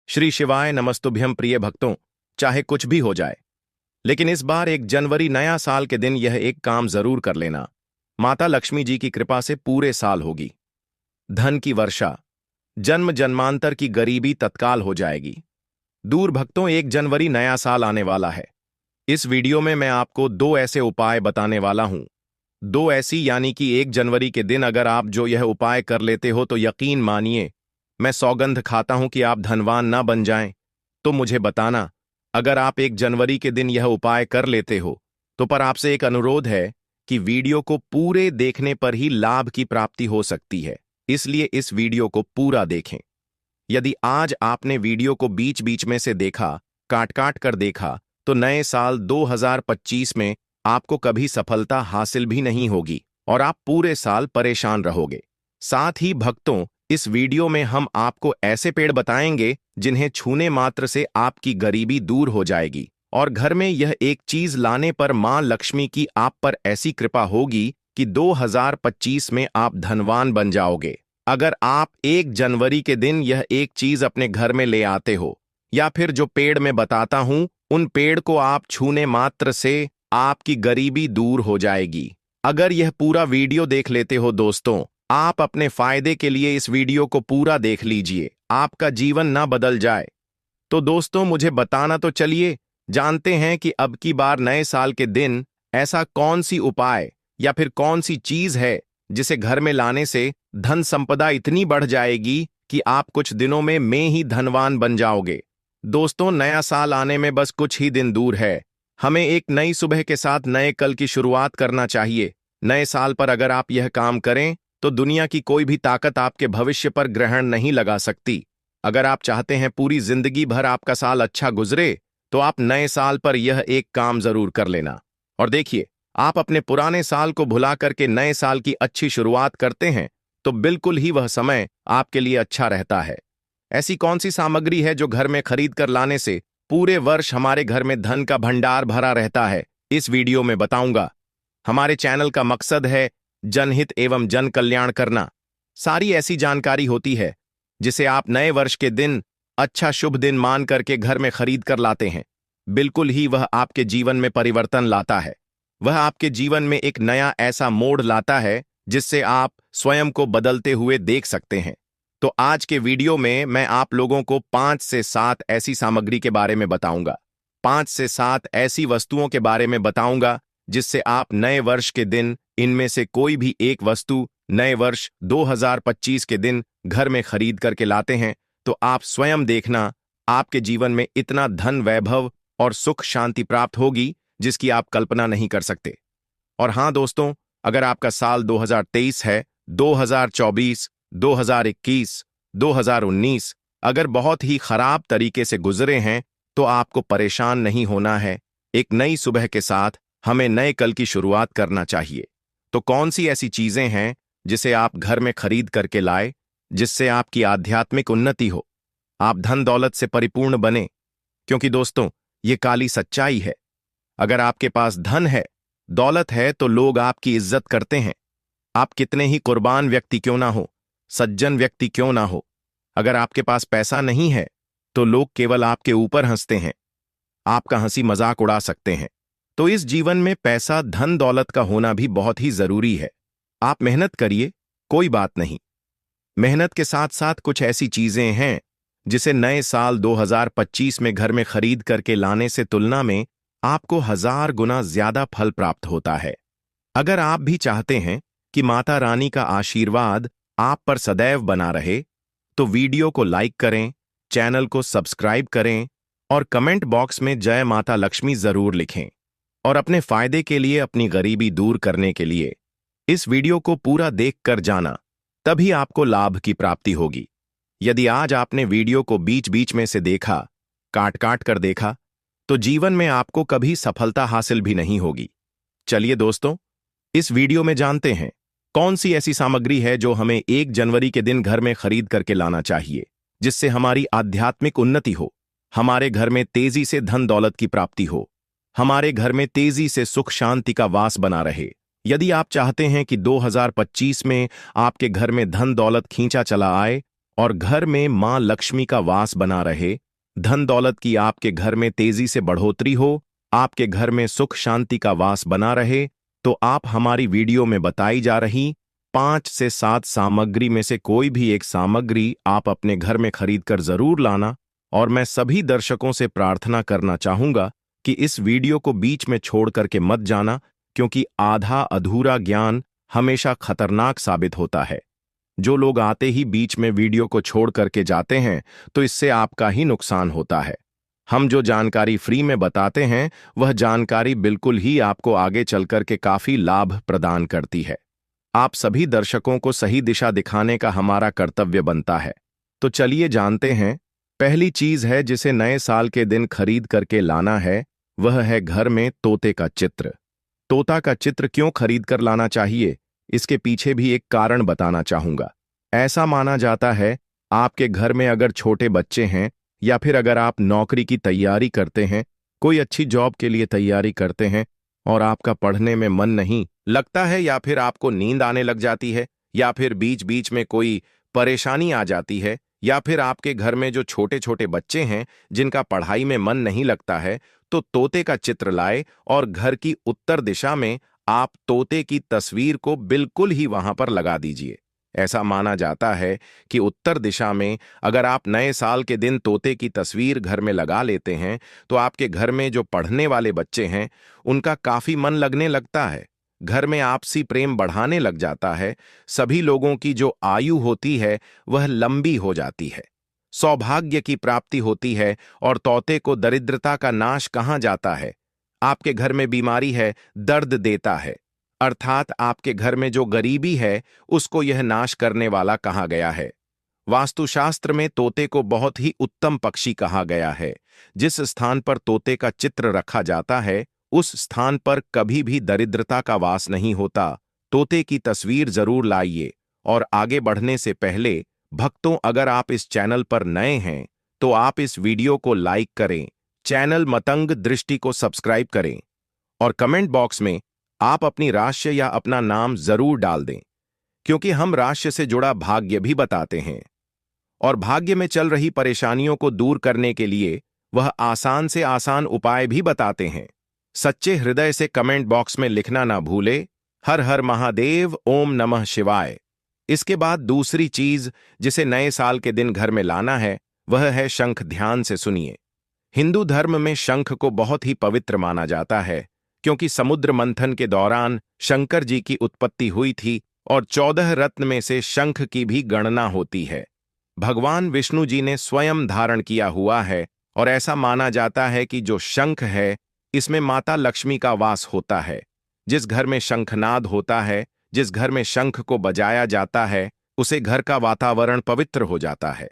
श्री शिवाय नमस्तुभ्यं प्रिय भक्तों। चाहे कुछ भी हो जाए, लेकिन इस बार 1 जनवरी नया साल के दिन यह एक काम जरूर कर लेना। माता लक्ष्मी जी की कृपा से पूरे साल होगी। धन की वर्षा, जन्म जन्मांतर की गरीबी तत्काल हो जाएगी। दूर भक्तों, 1 जनवरी नया साल आने वाला है। इस वीडियो में मैं आपको 2 ऐसे उपाय बताने वाला हूं। 2 ऐसी, यानी कि 1 जनवरी के दिन अगर आप जो यह उपाय कर लेते हो तो यकीन मानिए, मैं सौगंध खाता हूं कि आप धनवान ना बन जाएं। तो मुझे बताना, अगर आप 1 जनवरी के दिन यह उपाय कर लेते हो तो पर आपसे एक अनुरोध है कि वीडियो को पूरे देखने पर ही लाभ की प्राप्ति हो सकती है, इसलिए इस वीडियो को पूरा देखें। यदि आज आपने वीडियो को बीच बीच में से देखा, काट काट कर देखा, तो नए साल 2025 में आपको कभी सफलता हासिल भी नहीं होगी और आप पूरे साल परेशान रहोगे। साथ ही भक्तों, इस वीडियो में हम आपको ऐसे पेड़ बताएंगे जिन्हें छूने मात्र से आपकी गरीबी दूर हो जाएगी और घर में यह एक चीज लाने पर मां लक्ष्मी की आप पर ऐसी कृपा होगी कि 2025 में आप धनवान बन जाओगे। अगर आप 1 जनवरी के दिन यह एक चीज अपने घर में ले आते हो, या फिर जो पेड़ मैं बताता हूं उन पेड़ को आप छूने मात्र से आपकी गरीबी दूर हो जाएगी। अगर यह पूरा वीडियो देख लेते हो दोस्तों, आप अपने फायदे के लिए इस वीडियो को पूरा देख लीजिए, आपका जीवन ना बदल जाए। तो दोस्तों, मुझे बताना तो चलिए, जानते हैं कि अब की बार नए साल के दिन ऐसा कौन सी उपाय या फिर कौन सी चीज है जिसे घर में लाने से धन संपदा इतनी बढ़ जाएगी कि आप कुछ दिनों में ही धनवान बन जाओगे। दोस्तों, नया साल आने में बस कुछ ही दिन दूर है। हमें एक नई सुबह के साथ नए कल की शुरुआत करना चाहिए। नए साल पर अगर आप यह काम करें तो दुनिया की कोई भी ताकत आपके भविष्य पर ग्रहण नहीं लगा सकती। अगर आप चाहते हैं पूरी जिंदगी भर आपका साल अच्छा गुजरे, तो आप नए साल पर यह एक काम जरूर कर लेना। और देखिए, आप अपने पुराने साल को भुला करके नए साल की अच्छी शुरुआत करते हैं तो बिल्कुल ही वह समय आपके लिए अच्छा रहता है। ऐसी कौन सी सामग्री है जो घर में खरीद कर लाने से पूरे वर्ष हमारे घर में धन का भंडार भरा रहता है, इस वीडियो में बताऊंगा। हमारे चैनल का मकसद है जनहित एवं जन कल्याण करना। सारी ऐसी जानकारी होती है जिसे आप नए वर्ष के दिन अच्छा शुभ दिन मान करके घर में खरीद कर लाते हैं। बिल्कुल ही वह आपके जीवन में परिवर्तन लाता है। वह आपके जीवन में एक नया ऐसा मोड़ लाता है जिससे आप स्वयं को बदलते हुए देख सकते हैं। तो आज के वीडियो में मैं आप लोगों को 5 से 7 ऐसी सामग्री के बारे में बताऊंगा। 5 से 7 ऐसी वस्तुओं के बारे में बताऊंगा जिससे आप नए वर्ष के दिन इनमें से कोई भी एक वस्तु नए वर्ष 2025 के दिन घर में खरीद करके लाते हैं तो आप स्वयं देखना, आपके जीवन में इतना धन वैभव और सुख शांति प्राप्त होगी जिसकी आप कल्पना नहीं कर सकते। और हां दोस्तों, अगर आपका साल 2023 है, 2024, 2021, 2019 अगर बहुत ही खराब तरीके से गुजरे हैं तो आपको परेशान नहीं होना है। एक नई सुबह के साथ हमें नए कल की शुरुआत करना चाहिए। तो कौन सी ऐसी चीजें हैं जिसे आप घर में खरीद करके लाए जिससे आपकी आध्यात्मिक उन्नति हो, आप धन दौलत से परिपूर्ण बने? क्योंकि दोस्तों, ये काली सच्चाई है। अगर आपके पास धन है, दौलत है, तो लोग आपकी इज्जत करते हैं। आप कितने ही कुर्बान व्यक्ति क्यों ना हो, सज्जन व्यक्ति क्यों ना हो, अगर आपके पास पैसा नहीं है तो लोग केवल आपके ऊपर हंसते हैं, आपका हंसी मजाक उड़ा सकते हैं। तो इस जीवन में पैसा धन दौलत का होना भी बहुत ही जरूरी है। आप मेहनत करिए, कोई बात नहीं। मेहनत के साथ साथ कुछ ऐसी चीजें हैं जिसे नए साल 2025 में घर में खरीद करके लाने से तुलना में आपको 1000 गुना ज्यादा फल प्राप्त होता है। अगर आप भी चाहते हैं कि माता रानी का आशीर्वाद आप पर सदैव बना रहे, तो वीडियो को लाइक करें, चैनल को सब्सक्राइब करें और कमेंट बॉक्स में जय माता लक्ष्मी जरूर लिखें। और अपने फायदे के लिए, अपनी गरीबी दूर करने के लिए इस वीडियो को पूरा देख कर जाना, तभी आपको लाभ की प्राप्ति होगी। यदि आज आपने वीडियो को बीच बीच में से देखा, काट काट कर देखा, तो जीवन में आपको कभी सफलता हासिल भी नहीं होगी। चलिए दोस्तों, इस वीडियो में जानते हैं कौन सी ऐसी सामग्री है जो हमें 1 जनवरी के दिन घर में खरीद करके लाना चाहिए जिससे हमारी आध्यात्मिक उन्नति हो, हमारे घर में तेजी से धन दौलत की प्राप्ति हो, हमारे घर में तेजी से सुख शांति का वास बना रहे। यदि आप चाहते हैं कि 2025 में आपके घर में धन दौलत खींचा चला आए और घर में मां लक्ष्मी का वास बना रहे, धन दौलत की आपके घर में तेजी से बढ़ोतरी हो, आपके घर में सुख शांति का वास बना रहे, तो आप हमारी वीडियो में बताई जा रही 5 से 7 सामग्री में से कोई भी एक सामग्री आप अपने घर में खरीद कर जरूर लाना। और मैं सभी दर्शकों से प्रार्थना करना चाहूंगा कि इस वीडियो को बीच में छोड़ करके मत जाना, क्योंकि आधा अधूरा ज्ञान हमेशा खतरनाक साबित होता है। जो लोग आते ही बीच में वीडियो को छोड़ करके जाते हैं तो इससे आपका ही नुकसान होता है। हम जो जानकारी फ्री में बताते हैं वह जानकारी बिल्कुल ही आपको आगे चल करके काफी लाभ प्रदान करती है। आप सभी दर्शकों को सही दिशा दिखाने का हमारा कर्तव्य बनता है। तो चलिए जानते हैं। पहली चीज है जिसे नए साल के दिन खरीद करके लाना है, वह है घर में तोते का चित्र। तोता का चित्र क्यों खरीद कर लाना चाहिए, इसके पीछे भी एक कारण बताना चाहूंगा। ऐसा माना जाता है आपके घर में अगर छोटे बच्चे हैं या फिर अगर आप नौकरी की तैयारी करते हैं, कोई अच्छी जॉब के लिए तैयारी करते हैं और आपका पढ़ने में मन नहीं लगता है, या फिर आपको नींद आने लग जाती है, या फिर बीच बीच में कोई परेशानी आ जाती है, या फिर आपके घर में जो छोटे छोटे बच्चे हैं जिनका पढ़ाई में मन नहीं लगता है, तो तोते का चित्र लाए और घर की उत्तर दिशा में आप तोते की तस्वीर को बिल्कुल ही वहां पर लगा दीजिए। ऐसा माना जाता है कि उत्तर दिशा में अगर आप नए साल के दिन तोते की तस्वीर घर में लगा लेते हैं तो आपके घर में जो पढ़ने वाले बच्चे हैं उनका काफी मन लगने लगता है, घर में आपसी प्रेम बढ़ाने लग जाता है, सभी लोगों की जो आयु होती है वह लंबी हो जाती है, सौभाग्य की प्राप्ति होती है और तोते को दरिद्रता का नाश कहा जाता है। आपके घर में बीमारी है, दर्द देता है, अर्थात आपके घर में जो गरीबी है उसको यह नाश करने वाला कहा गया है। वास्तुशास्त्र में तोते को बहुत ही उत्तम पक्षी कहा गया है। जिस स्थान पर तोते का चित्र रखा जाता है उस स्थान पर कभी भी दरिद्रता का वास नहीं होता। तोते की तस्वीर जरूर लाइए। और आगे बढ़ने से पहले भक्तों, अगर आप इस चैनल पर नए हैं तो आप इस वीडियो को लाइक करें, चैनल मतंग दृष्टि को सब्सक्राइब करें और कमेंट बॉक्स में आप अपनी राशि या अपना नाम जरूर डाल दें, क्योंकि हम राशि से जुड़ा भाग्य भी बताते हैं और भाग्य में चल रही परेशानियों को दूर करने के लिए वह आसान से आसान उपाय भी बताते हैं। सच्चे हृदय से कमेंट बॉक्स में लिखना ना भूले, हर हर महादेव, ओम नमः शिवाय। इसके बाद दूसरी चीज जिसे नए साल के दिन घर में लाना है वह है शंख। ध्यान से सुनिए। हिंदू धर्म में शंख को बहुत ही पवित्र माना जाता है, क्योंकि समुद्र मंथन के दौरान शंकर जी की उत्पत्ति हुई थी और 14 रत्न में से शंख की भी गणना होती है। भगवान विष्णु जी ने स्वयं धारण किया हुआ है और ऐसा माना जाता है कि जो शंख है इसमें माता लक्ष्मी का वास होता है। जिस घर में शंखनाद होता है, जिस घर में शंख को बजाया जाता है, उसे घर का वातावरण पवित्र हो जाता है।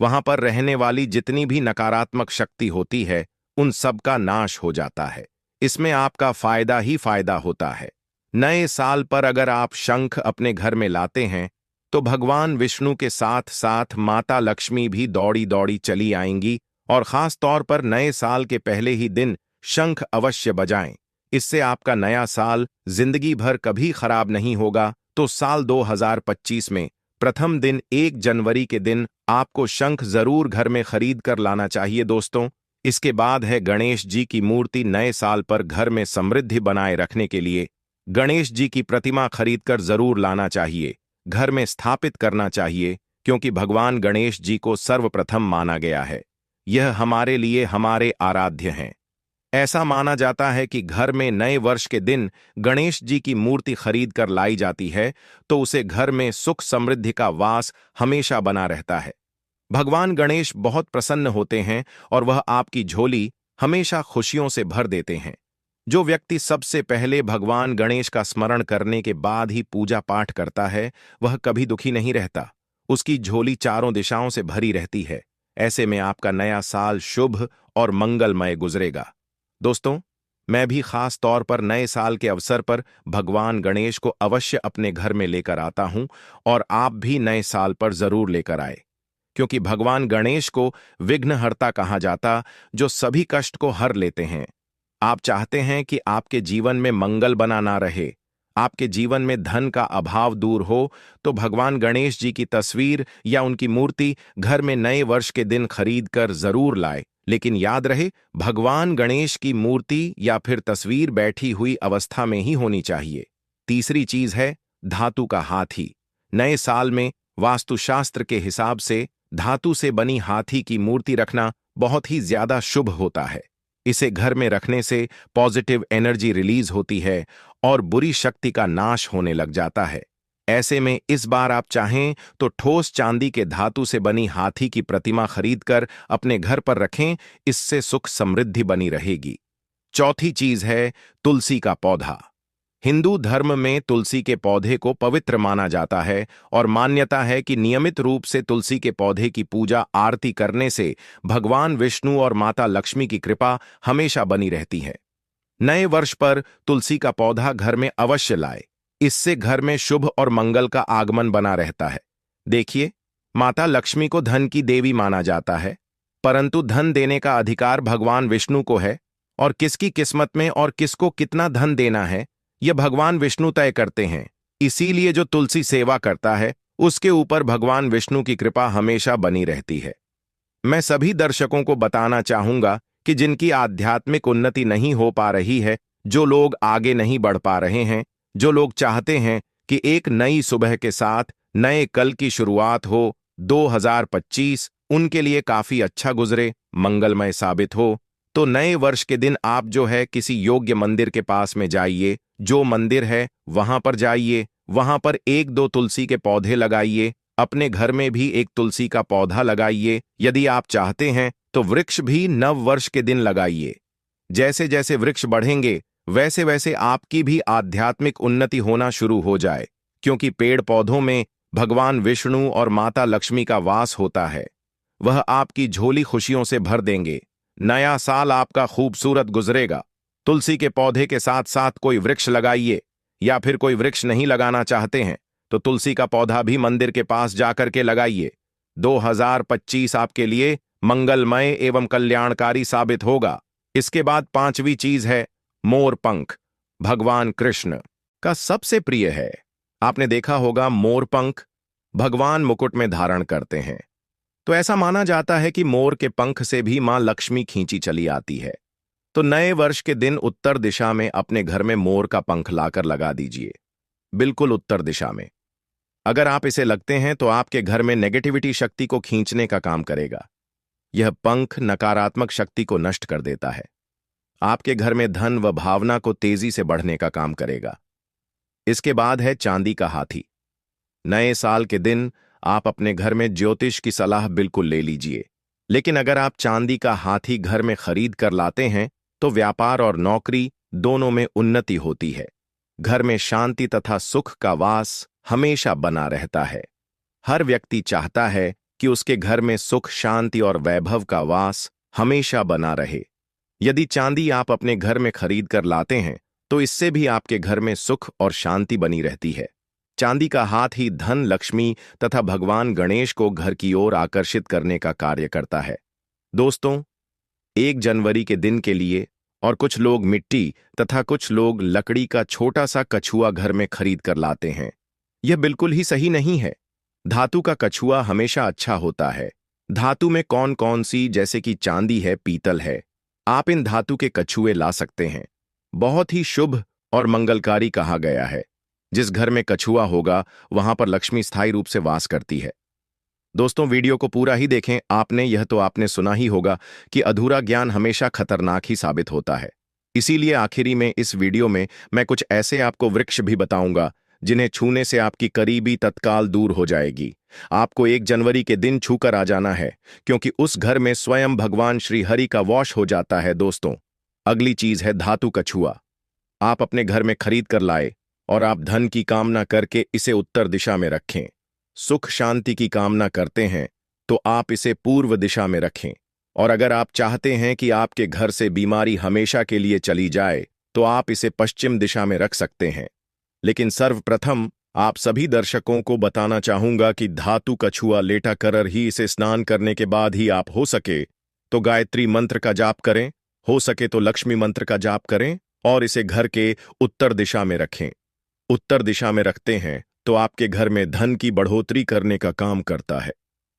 वहां पर रहने वाली जितनी भी नकारात्मक शक्ति होती है उन सब का नाश हो जाता है। इसमें आपका फायदा ही फायदा होता है। नए साल पर अगर आप शंख अपने घर में लाते हैं तो भगवान विष्णु के साथ साथ माता लक्ष्मी भी दौड़ी दौड़ी चली आएंगी। और खास तौर पर नए साल के पहले ही दिन शंख अवश्य बजाएं। इससे आपका नया साल जिंदगी भर कभी खराब नहीं होगा। तो साल 2025 में प्रथम दिन 1 जनवरी के दिन आपको शंख जरूर घर में खरीद कर लाना चाहिए दोस्तों। इसके बाद है गणेश जी की मूर्ति। नए साल पर घर में समृद्धि बनाए रखने के लिए गणेश जी की प्रतिमा खरीदकर जरूर लाना चाहिए, घर में स्थापित करना चाहिए, क्योंकि भगवान गणेश जी को सर्वप्रथम माना गया है। यह हमारे लिए हमारे आराध्य हैं। ऐसा माना जाता है कि घर में नए वर्ष के दिन गणेश जी की मूर्ति खरीद कर लाई जाती है तो उसे घर में सुख समृद्धि का वास हमेशा बना रहता है। भगवान गणेश बहुत प्रसन्न होते हैं और वह आपकी झोली हमेशा खुशियों से भर देते हैं। जो व्यक्ति सबसे पहले भगवान गणेश का स्मरण करने के बाद ही पूजा पाठ करता है वह कभी दुखी नहीं रहता। उसकी झोली चारों दिशाओं से भरी रहती है। ऐसे में आपका नया साल शुभ और मंगलमय गुजरेगा। दोस्तों, मैं भी खास तौर पर नए साल के अवसर पर भगवान गणेश को अवश्य अपने घर में लेकर आता हूं और आप भी नए साल पर जरूर लेकर आए, क्योंकि भगवान गणेश को विघ्नहर्ता कहा जाता, जो सभी कष्ट को हर लेते हैं। आप चाहते हैं कि आपके जीवन में मंगल बना ना रहे, आपके जीवन में धन का अभाव दूर हो तो भगवान गणेश जी की तस्वीर या उनकी मूर्ति घर में नए वर्ष के दिन खरीद कर जरूर लाए। लेकिन याद रहे, भगवान गणेश की मूर्ति या फिर तस्वीर बैठी हुई अवस्था में ही होनी चाहिए। तीसरी चीज है धातु का हाथी। नए साल में वास्तुशास्त्र के हिसाब से धातु से बनी हाथी की मूर्ति रखना बहुत ही ज्यादा शुभ होता है। इसे घर में रखने से पॉजिटिव एनर्जी रिलीज होती है और बुरी शक्ति का नाश होने लग जाता है। ऐसे में इस बार आप चाहें तो ठोस चांदी के धातु से बनी हाथी की प्रतिमा खरीदकर अपने घर पर रखें, इससे सुख समृद्धि बनी रहेगी। चौथी चीज है तुलसी का पौधा। हिंदू धर्म में तुलसी के पौधे को पवित्र माना जाता है और मान्यता है कि नियमित रूप से तुलसी के पौधे की पूजा आरती करने से भगवान विष्णु और माता लक्ष्मी की कृपा हमेशा बनी रहती है। नए वर्ष पर तुलसी का पौधा घर में अवश्य लाए, इससे घर में शुभ और मंगल का आगमन बना रहता है। देखिए, माता लक्ष्मी को धन की देवी माना जाता है, परंतु धन देने का अधिकार भगवान विष्णु को है और किसकी किस्मत में और किसको कितना धन देना है यह भगवान विष्णु तय करते हैं। इसीलिए जो तुलसी सेवा करता है उसके ऊपर भगवान विष्णु की कृपा हमेशा बनी रहती है। मैं सभी दर्शकों को बताना चाहूंगा कि जिनकी आध्यात्मिक उन्नति नहीं हो पा रही है, जो लोग आगे नहीं बढ़ पा रहे हैं, जो लोग चाहते हैं कि एक नई सुबह के साथ नए कल की शुरुआत हो, 2025 उनके लिए काफी अच्छा गुजरे, मंगलमय साबित हो, तो नए वर्ष के दिन आप जो है किसी योग्य मंदिर के पास में जाइए। जो मंदिर है वहां पर जाइए, वहां पर एक दो तुलसी के पौधे लगाइए, अपने घर में भी एक तुलसी का पौधा लगाइए। यदि आप चाहते हैं तो वृक्ष भी नव वर्ष के दिन लगाइए। जैसे जैसे वृक्ष बढ़ेंगे वैसे वैसे आपकी भी आध्यात्मिक उन्नति होना शुरू हो जाए, क्योंकि पेड़ पौधों में भगवान विष्णु और माता लक्ष्मी का वास होता है। वह आपकी झोली खुशियों से भर देंगे। नया साल आपका खूबसूरत गुजरेगा। तुलसी के पौधे के साथ साथ कोई वृक्ष लगाइए, या फिर कोई वृक्ष नहीं लगाना चाहते हैं तो तुलसी का पौधा भी मंदिर के पास जाकर के लगाइए। 2025 आपके लिए मंगलमय एवं कल्याणकारी साबित होगा। इसके बाद पांचवी चीज है मोर पंख। भगवान कृष्ण का सबसे प्रिय है। आपने देखा होगा मोर पंख भगवान मुकुट में धारण करते हैं, तो ऐसा माना जाता है कि मोर के पंख से भी मां लक्ष्मी खींची चली आती है। तो नए वर्ष के दिन उत्तर दिशा में अपने घर में मोर का पंख लाकर लगा दीजिए, बिल्कुल उत्तर दिशा में। अगर आप इसे लगते हैं तो आपके घर में नेगेटिविटी शक्ति को खींचने का काम करेगा। यह पंख नकारात्मक शक्ति को नष्ट कर देता है। आपके घर में धन व भावना को तेजी से बढ़ने का काम करेगा। इसके बाद है चांदी का हाथी। नए साल के दिन आप अपने घर में ज्योतिष की सलाह बिल्कुल ले लीजिए, लेकिन अगर आप चांदी का हाथी घर में खरीद कर लाते हैं तो व्यापार और नौकरी दोनों में उन्नति होती है। घर में शांति तथा सुख का वास हमेशा बना रहता है। हर व्यक्ति चाहता है कि उसके घर में सुख, शांति और वैभव का वास हमेशा बना रहे। यदि चांदी आप अपने घर में खरीद कर लाते हैं तो इससे भी आपके घर में सुख और शांति बनी रहती है। चांदी का हाथ ही धन, लक्ष्मी तथा भगवान गणेश को घर की ओर आकर्षित करने का कार्य करता है। दोस्तों, 1 जनवरी के दिन के लिए और कुछ लोग मिट्टी तथा कुछ लोग लकड़ी का छोटा सा कछुआ घर में खरीद कर लाते हैं। यह बिल्कुल ही सही नहीं है। धातु का कछुआ हमेशा अच्छा होता है। धातु में कौन कौन सी, जैसे कि चांदी है, पीतल है, आप इन धातु के कछुए ला सकते हैं। बहुत ही शुभ और मंगलकारी कहा गया है। जिस घर में कछुआ होगा वहां पर लक्ष्मी स्थायी रूप से वास करती है। दोस्तों, वीडियो को पूरा ही देखें। आपने सुना ही होगा कि अधूरा ज्ञान हमेशा खतरनाक ही साबित होता है। इसीलिए आखिरी में इस वीडियो में मैं कुछ ऐसे आपको वृक्ष भी बताऊंगा जिन्हें छूने से आपकी करीबी तत्काल दूर हो जाएगी। आपको 1 जनवरी के दिन छूकर आ जाना है, क्योंकि उस घर में स्वयं भगवान श्री हरि का वास हो जाता है। दोस्तों, अगली चीज है धातु कछुआ। आप अपने घर में खरीद कर लाए और आप धन की कामना करके इसे उत्तर दिशा में रखें। सुख शांति की कामना करते हैं तो आप इसे पूर्व दिशा में रखें। और अगर आप चाहते हैं कि आपके घर से बीमारी हमेशा के लिए चली जाए तो आप इसे पश्चिम दिशा में रख सकते हैं। लेकिन सर्वप्रथम आप सभी दर्शकों को बताना चाहूंगा कि धातु कछुआ लेटा कर ही इसे स्नान करने के बाद ही आप हो सके तो गायत्री मंत्र का जाप करें, हो सके तो लक्ष्मी मंत्र का जाप करें और इसे घर के उत्तर दिशा में रखें। उत्तर दिशा में रखते हैं तो आपके घर में धन की बढ़ोतरी करने का काम करता है।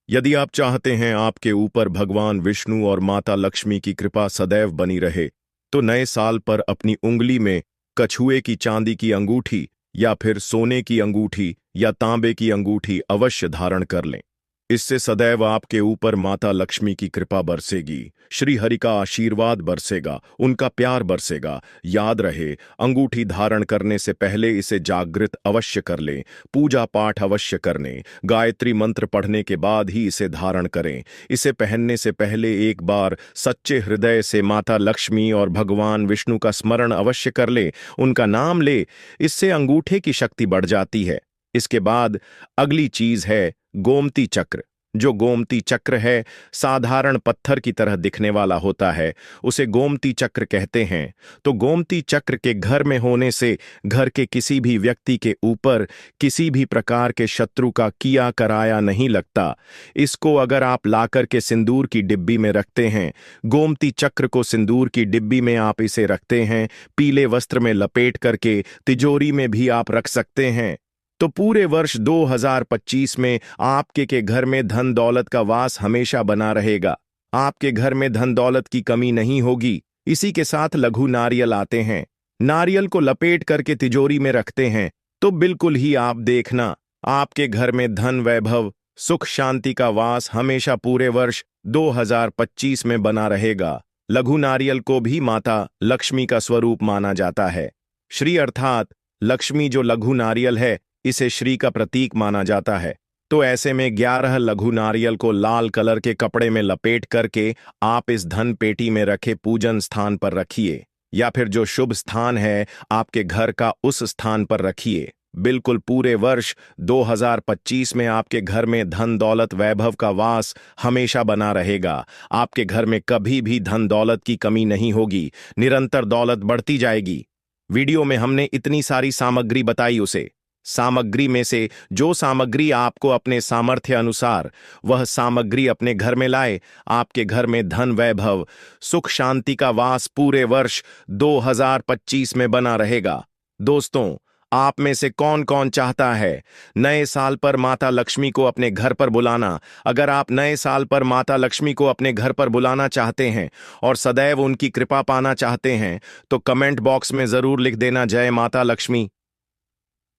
यदि आप चाहते हैं आपके ऊपर भगवान विष्णु और माता लक्ष्मी की कृपा सदैव बनी रहे, तो नए साल पर अपनी उंगली में कछुए की चांदी की अंगूठी या फिर सोने की अंगूठी या तांबे की अंगूठी अवश्य धारण कर लें। इससे सदैव आपके ऊपर माता लक्ष्मी की कृपा बरसेगी, श्री हरि का आशीर्वाद बरसेगा, उनका प्यार बरसेगा। याद रहे, अंगूठी धारण करने से पहले इसे जागृत अवश्य कर लें, पूजा पाठ अवश्य करने, गायत्री मंत्र पढ़ने के बाद ही इसे धारण करें। इसे पहनने से पहले एक बार सच्चे हृदय से माता लक्ष्मी और भगवान विष्णु का स्मरण अवश्य कर ले, उनका नाम ले। इससे अंगूठे की शक्ति बढ़ जाती है। इसके बाद अगली चीज है गोमती चक्र। जो गोमती चक्र है, साधारण पत्थर की तरह दिखने वाला होता है, उसे गोमती चक्र कहते हैं। तो गोमती चक्र के घर में होने से घर के किसी भी व्यक्ति के ऊपर किसी भी प्रकार के शत्रु का किया कराया नहीं लगता। इसको अगर आप लाकर के सिंदूर की डिब्बी में रखते हैं, गोमती चक्र को सिंदूर की डिब्बी में आप इसे रखते हैं, पीले वस्त्र में लपेट करके तिजोरी में भी आप रख सकते हैं, तो पूरे वर्ष 2025 में आपके के घर में धन दौलत का वास हमेशा बना रहेगा। आपके घर में धन दौलत की कमी नहीं होगी। इसी के साथ लघु नारियल आते हैं। नारियल को लपेट करके तिजोरी में रखते हैं, तो बिल्कुल ही आप देखना, आपके घर में धन वैभव सुख शांति का वास हमेशा पूरे वर्ष 2025 में बना रहेगा। लघु नारियल को भी माता लक्ष्मी का स्वरूप माना जाता है। श्री अर्थात लक्ष्मी जो लघु नारियल है, इसे श्री का प्रतीक माना जाता है। तो ऐसे में 11 लघु नारियल को लाल कलर के कपड़े में लपेट करके आप इस धन पेटी में रखे पूजन स्थान पर रखिए, या फिर जो शुभ स्थान है आपके घर का उस स्थान पर रखिए। बिल्कुल पूरे वर्ष 2025 में आपके घर में धन दौलत वैभव का वास हमेशा बना रहेगा। आपके घर में कभी भी धन दौलत की कमी नहीं होगी, निरंतर दौलत बढ़ती जाएगी। वीडियो में हमने इतनी सारी सामग्री बताई, उसे सामग्री में से जो सामग्री आपको अपने सामर्थ्य अनुसार वह सामग्री अपने घर में लाए, आपके घर में धन वैभव सुख शांति का वास पूरे वर्ष 2025 में बना रहेगा। दोस्तों, आप में से कौन कौन चाहता है नए साल पर माता लक्ष्मी को अपने घर पर बुलाना? अगर आप नए साल पर माता लक्ष्मी को अपने घर पर बुलाना चाहते हैं और सदैव उनकी कृपा पाना चाहते हैं, तो कमेंट बॉक्स में जरूर लिख देना, जय माता लक्ष्मी।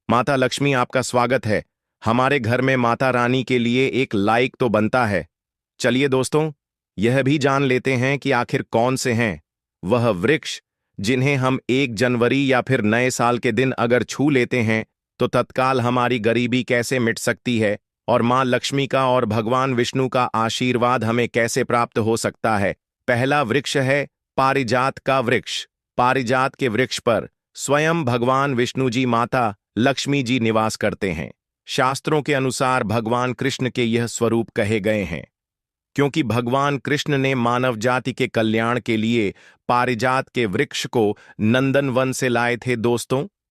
माता लक्ष्मी आपका स्वागत है। हमारे घर में माता रानी के लिए एक लाइक तो बनता है। चलिए दोस्तों, यह भी जान लेते हैं कि आखिर कौन से हैं वह वृक्ष जिन्हें हम 1 जनवरी या फिर नए साल के दिन अगर छू लेते हैं तो तत्काल हमारी गरीबी कैसे मिट सकती है और मां लक्ष्मी का और भगवान विष्णु का आशीर्वाद हमें कैसे प्राप्त हो सकता है। पहला वृक्ष है पारिजात का वृक्ष। पारिजात के वृक्ष पर स्वयं भगवान विष्णु जी, माता लक्ष्मी जी निवास करते हैं। शास्त्रों के अनुसार भगवान कृष्ण के यह स्वरूप कहे गए हैं क्योंकि भगवान कृष्ण ने मानव जाति के कल्याण के लिए पारिजात के वृक्ष को नंदनवन से लाए थे। दोस्तों,